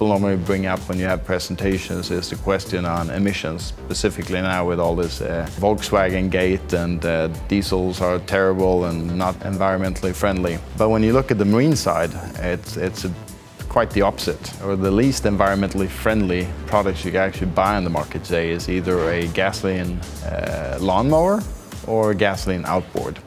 people normally bring up when you have presentations is the question on emissions, specifically now with all this Volkswagen gate and diesels are terrible and not environmentally friendly. But when you look at the marine side, it's quite the opposite, or the least environmentally friendly products you can actually buy on the market today is either a gasoline lawnmower or a gasoline outboard.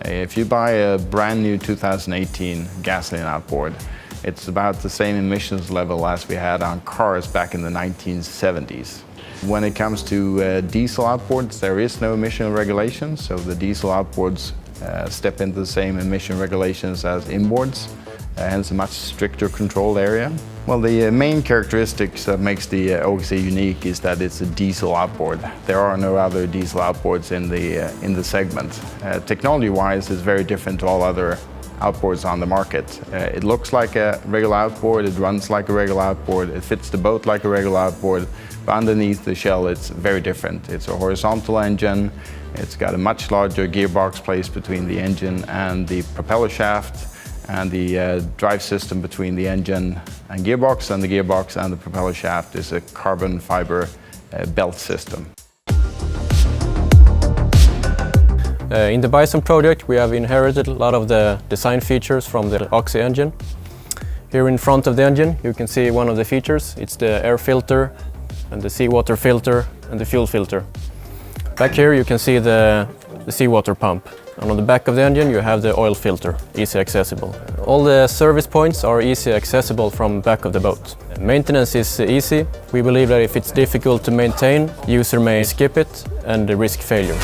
If you buy a brand new 2018 gasoline outboard, it's about the same emissions level as we had on cars back in the 1970s. When it comes to diesel outboards, there is no emission regulations, so the diesel outboards step into the same emission regulations as inboards, hence a much stricter controlled area. Well, the main characteristics that makes the OXE unique is that it's a diesel outboard. There are no other diesel outboards in the segment. Technology-wise, it's very different to all other outboards on the market. It looks like a regular outboard, it runs like a regular outboard, it fits the boat like a regular outboard, but underneath the shell it's very different. It's a horizontal engine, it's got a much larger gearbox placed between the engine and the propeller shaft, and the drive system between the engine and the gearbox and the propeller shaft is a carbon fiber belt system. In the Bison project we have inherited a lot of the design features from the OXE engine. Here in front of the engine you can see one of the features. It's the air filter and the seawater filter and the fuel filter. Back here you can see the seawater pump. And on the back of the engine you have the oil filter, easy accessible. All the service points are easy accessible from back of the boat. Maintenance is easy. We believe that if it's difficult to maintain, user may skip it and risk failure.